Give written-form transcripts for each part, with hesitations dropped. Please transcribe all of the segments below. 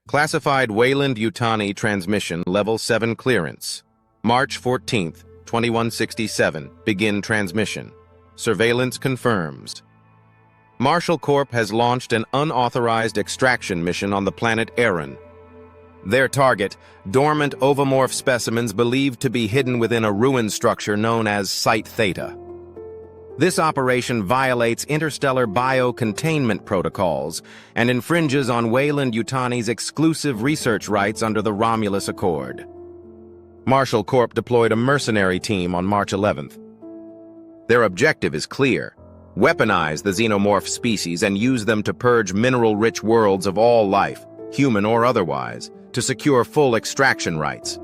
Classified Weyland-Yutani transmission level 7 clearance. March 14th, 2167. Begin transmission. Surveillance confirms. Marshall Corp has launched an unauthorized extraction mission on the planet Erin. Their target, dormant Ovomorph specimens believed to be hidden within a ruin structure known as Site Theta. This operation violates interstellar biocontainment protocols and infringes on Weyland-Yutani's exclusive research rights under the Romulus Accord. Marshall Corp deployed a mercenary team on March 11th. Their objective is clear: weaponize the xenomorph species and use them to purge mineral-rich worlds of all life, human or otherwise, to secure full extraction rights.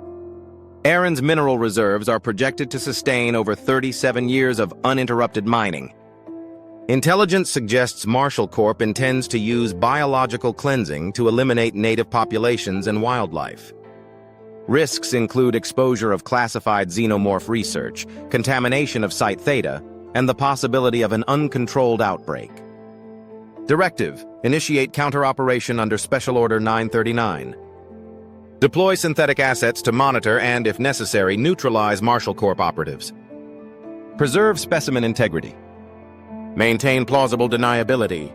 Erin's mineral reserves are projected to sustain over 37 years of uninterrupted mining. Intelligence suggests Marshall Corp intends to use biological cleansing to eliminate native populations and wildlife. Risks include exposure of classified xenomorph research, contamination of Site Theta, and the possibility of an uncontrolled outbreak. Directive: initiate counter-operation under Special Order 939. Deploy synthetic assets to monitor and, if necessary, neutralize Marshall Corp operatives. Preserve specimen integrity. Maintain plausible deniability.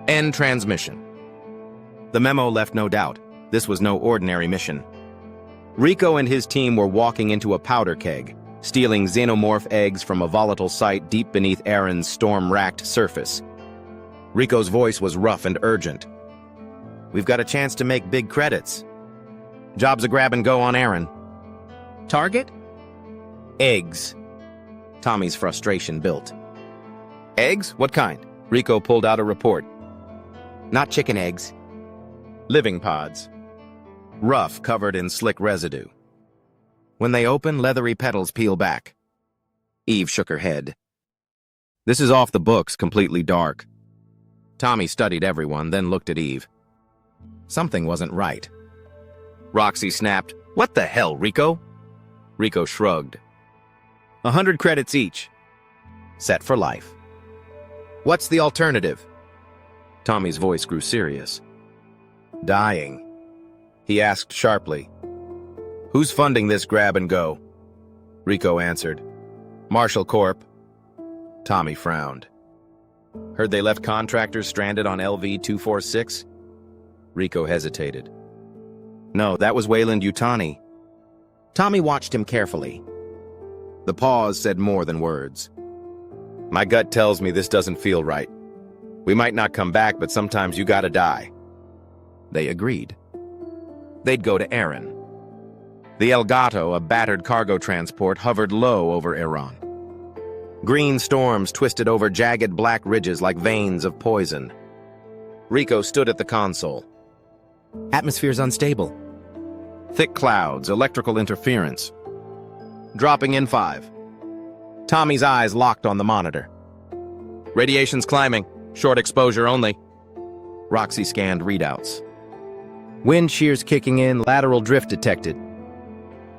End transmission. The memo left no doubt. This was no ordinary mission. Rico and his team were walking into a powder keg, stealing xenomorph eggs from a volatile site deep beneath Erin's storm-wracked surface. Rico's voice was rough and urgent. "We've got a chance to make big credits. Job's a grab-and-go on Erin." "Target?" "Eggs." Tommy's frustration built. "Eggs? What kind?" Rico pulled out a report. "Not chicken eggs. Living pods. Rough, covered in slick residue. When they open, leathery petals peel back." Eve shook her head. "This is off the books, completely dark." Tommy studied everyone, then looked at Eve. Something wasn't right. Roxy snapped, "What the hell, Rico?" Rico shrugged. 100 credits each. Set for life. "What's the alternative?" Tommy's voice grew serious. "Dying," he asked sharply. "Who's funding this grab-and-go?" Rico answered. "Marshall Corp." Tommy frowned. "Heard they left contractors stranded on LV-246? Rico hesitated. "No, that was Weyland-Yutani." Tommy watched him carefully. The pause said more than words. "My gut tells me this doesn't feel right. We might not come back, but sometimes you gotta die." They agreed. They'd go to Erin. The Elgato, a battered cargo transport, hovered low over Iran. Green storms twisted over jagged black ridges like veins of poison. Rico stood at the console. "Atmosphere's unstable." "Thick clouds, electrical interference." "Dropping in 5. Tommy's eyes locked on the monitor. "Radiation's climbing. Short exposure only." Roxy scanned readouts. "Wind shear's kicking in, lateral drift detected."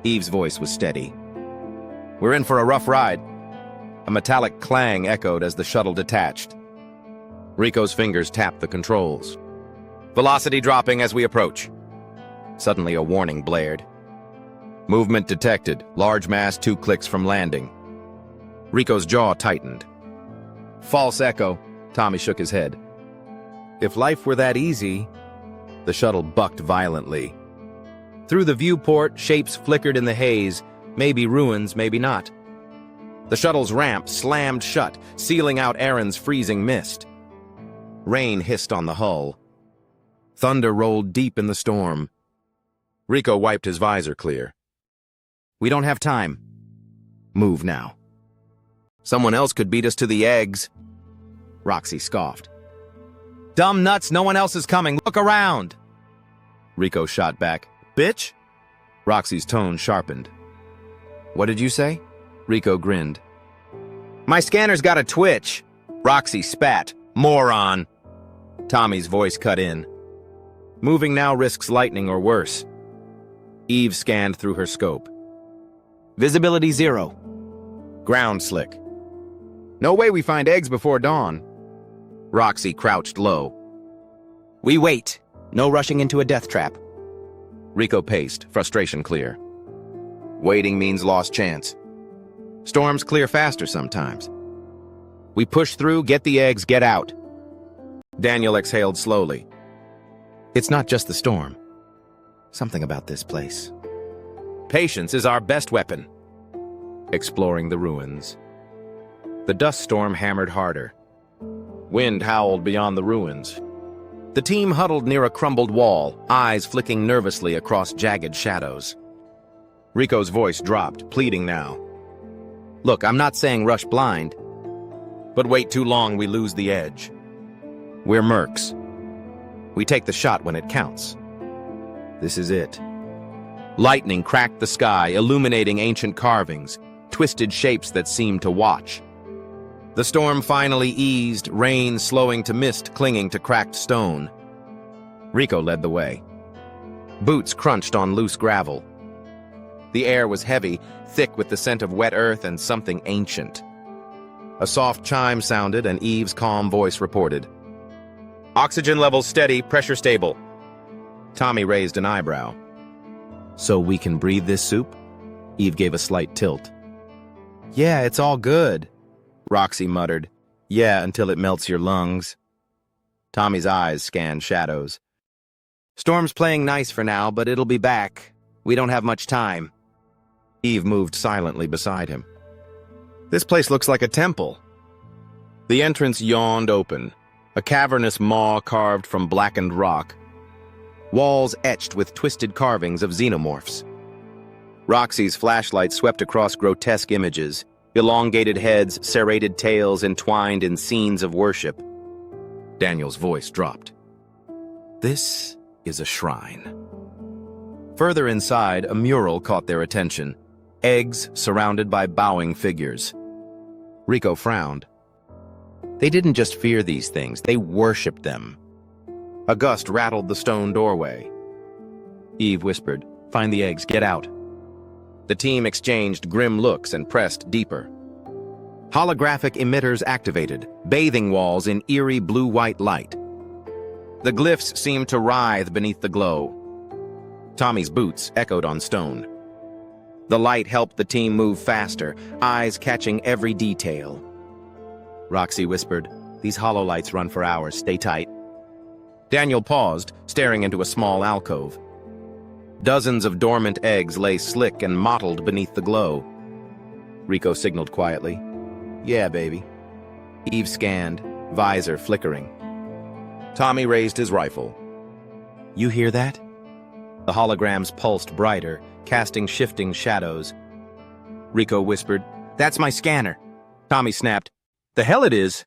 Eve's voice was steady. "We're in for a rough ride." A metallic clang echoed as the shuttle detached. Rico's fingers tapped the controls. "Velocity dropping as we approach." Suddenly a warning blared. "Movement detected. Large mass 2 clicks from landing." Rico's jaw tightened. "False echo." Tommy shook his head. "If life were that easy..." The shuttle bucked violently. Through the viewport, shapes flickered in the haze, maybe ruins, maybe not. The shuttle's ramp slammed shut, sealing out Erin's freezing mist. Rain hissed on the hull. Thunder rolled deep in the storm. Rico wiped his visor clear. "We don't have time. Move now." "Someone else could beat us to the eggs." Roxy scoffed. "Dumb nuts, no one else is coming. Look around." Rico shot back. "Bitch?" Roxy's tone sharpened. "What did you say?" Rico grinned. "My scanner's got a twitch." Roxy spat. "Moron." Tommy's voice cut in. "Moving now risks lightning or worse." Eve scanned through her scope. "Visibility 0. Ground slick. No way we find eggs before dawn." Roxy crouched low. "We wait." No rushing into a death trap. Rico paced, frustration clear. Waiting means lost chance. Storms clear faster sometimes. We push through, get the eggs, get out. Daniel exhaled slowly. It's not just the storm. Something about this place. Patience is our best weapon. Exploring the ruins. The dust storm hammered harder. Wind howled beyond the ruins. The team huddled near a crumbled wall, eyes flicking nervously across jagged shadows. Rico's voice dropped, pleading now. Look, I'm not saying rush blind, but wait too long, we lose the edge. We're mercs. We take the shot when it counts. This is it. Lightning cracked the sky, illuminating ancient carvings, twisted shapes that seemed to watch. The storm finally eased, rain slowing to mist clinging to cracked stone. Rico led the way. Boots crunched on loose gravel. The air was heavy, thick with the scent of wet earth and something ancient. A soft chime sounded and Eve's calm voice reported. Oxygen levels steady, pressure stable. Tommy raised an eyebrow. So we can breathe this soup? Eve gave a slight tilt. Yeah, it's all good. Roxy muttered. Yeah, until it melts your lungs. Tommy's eyes scanned shadows. Storm's playing nice for now, but it'll be back. We don't have much time. Eve moved silently beside him. This place looks like a temple. The entrance yawned open, a cavernous maw carved from blackened rock. Walls etched with twisted carvings of xenomorphs. Roxy's flashlight swept across grotesque images, elongated heads, serrated tails entwined in scenes of worship. Daniel's voice dropped. This is a shrine. Further inside, a mural caught their attention. Eggs surrounded by bowing figures. Rico frowned. They didn't just fear these things, they worshipped them. A gust rattled the stone doorway. Eve whispered, "Find the eggs, get out." The team exchanged grim looks and pressed deeper. Holographic emitters activated, bathing walls in eerie blue-white light. The glyphs seemed to writhe beneath the glow. Tommy's boots echoed on stone. The light helped the team move faster, eyes catching every detail. Roxy whispered, "These hololights run for hours, stay tight." Daniel paused, staring into a small alcove. Dozens of dormant eggs lay slick and mottled beneath the glow. Rico signaled quietly, "Yeah, baby." Eve scanned, visor flickering. Tommy raised his rifle. "You hear that?" The holograms pulsed brighter, casting shifting shadows. Rico whispered, "That's my scanner." Tommy snapped, "The hell it is!"